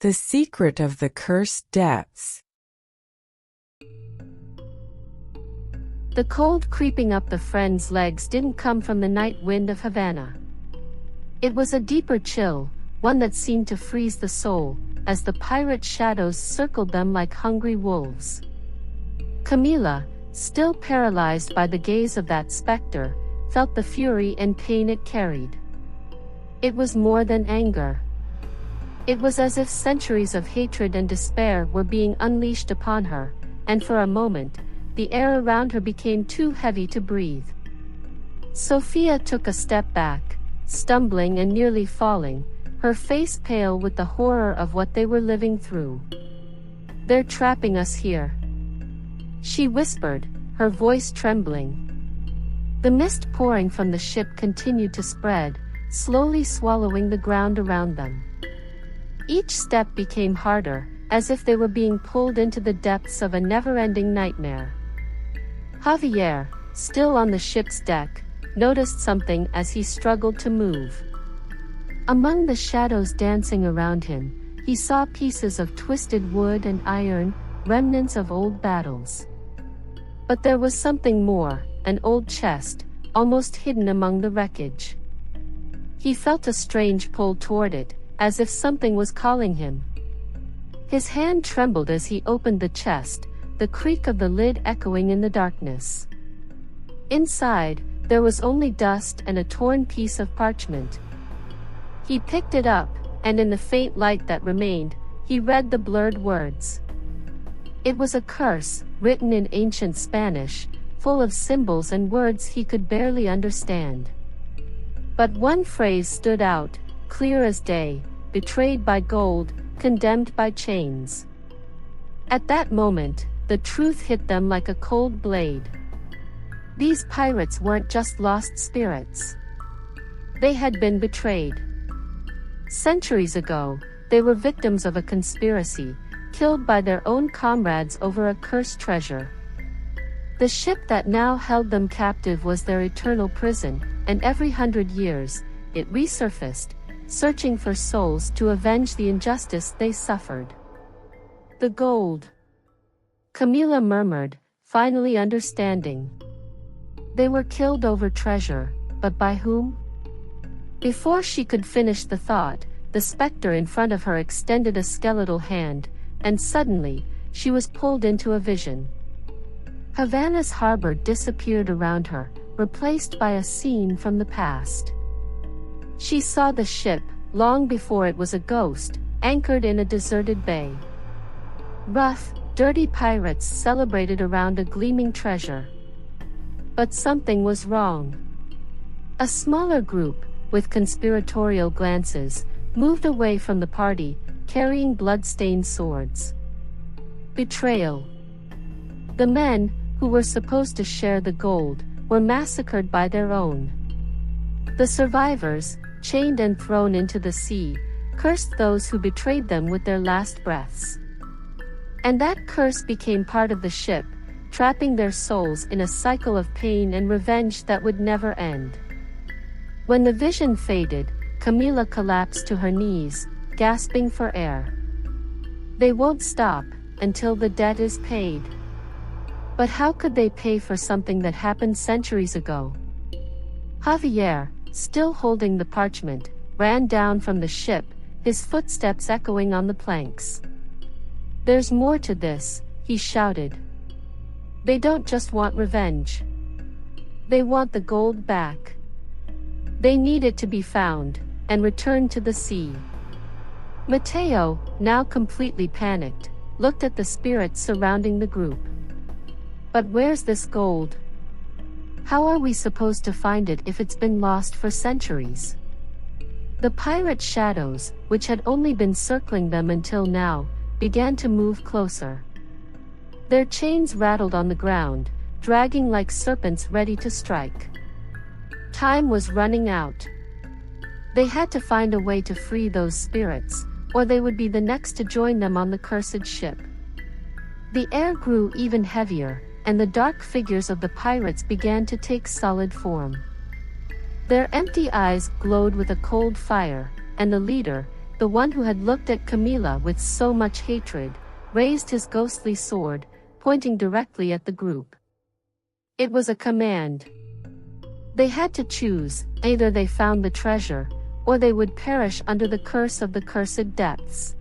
The secret of the cursed depths. The cold creeping up the friend's legs didn't come from the night wind of Havana. It was a deeper chill, one that seemed to freeze the soul, as the pirate shadows circled them like hungry wolves. Camila, still paralyzed by the gaze of that specter, felt the fury and pain it carried. It was more than anger. It was as if centuries of hatred and despair were being unleashed upon her, and for a moment, the air around her became too heavy to breathe. Sofia took a step back, stumbling and nearly falling, her face pale with the horror of what they were living through. "They're trapping us here," she whispered, her voice trembling. The mist pouring from the ship continued to spread, slowly swallowing the ground around them. Each step became harder, as if they were being pulled into the depths of a never-ending nightmare. Javier, still on the ship's deck, noticed something as he struggled to move. Among the shadows dancing around him, he saw pieces of twisted wood and iron, remnants of old battles. But there was something more, an old chest, almost hidden among the wreckage. He felt a strange pull toward it, as if something was calling him. His hand trembled as he opened the chest, the creak of the lid echoing in the darkness. Inside, there was only dust and a torn piece of parchment. He picked it up, and in the faint light that remained, he read the blurred words. It was a curse, written in ancient Spanish, full of symbols and words he could barely understand. But one phrase stood out, clear as day: betrayed by gold, condemned by chains. At that moment, the truth hit them like a cold blade. These pirates weren't just lost spirits. They had been betrayed. Centuries ago, they were victims of a conspiracy, killed by their own comrades over a cursed treasure. The ship that now held them captive was their eternal prison, and every 100 years, it resurfaced, searching for souls to avenge the injustice they suffered. "The gold," Camila murmured, finally understanding. They were killed over treasure, but by whom? Before she could finish the thought, the specter in front of her extended a skeletal hand, and suddenly, she was pulled into a vision. Havana's harbor disappeared around her, replaced by a scene from the past. She saw the ship, long before it was a ghost, anchored in a deserted bay. Rough, dirty pirates celebrated around a gleaming treasure. But something was wrong. A smaller group, with conspiratorial glances, moved away from the party, carrying blood-stained swords. Betrayal. The men, who were supposed to share the gold, were massacred by their own. The survivors, chained and thrown into the sea, cursed those who betrayed them with their last breaths. And that curse became part of the ship, trapping their souls in a cycle of pain and revenge that would never end. When the vision faded, Camila collapsed to her knees, gasping for air. They won't stop until the debt is paid. But how could they pay for something that happened centuries ago? Javier, still holding the parchment, ran down from the ship, his footsteps echoing on the planks. "There's more to this," he shouted. "They don't just want revenge. They want the gold back. They need it to be found, and returned to the sea." Mateo, now completely panicked, looked at the spirits surrounding the group. "But where's this gold? How are we supposed to find it if it's been lost for centuries?" The pirate shadows, which had only been circling them until now, began to move closer. Their chains rattled on the ground, dragging like serpents ready to strike. Time was running out. They had to find a way to free those spirits, or they would be the next to join them on the cursed ship. The air grew even heavier, and the dark figures of the pirates began to take solid form. Their empty eyes glowed with a cold fire, and the leader, the one who had looked at Camila with so much hatred, raised his ghostly sword, pointing directly at the group. It was a command. They had to choose, either they found the treasure, or they would perish under the curse of the cursed depths.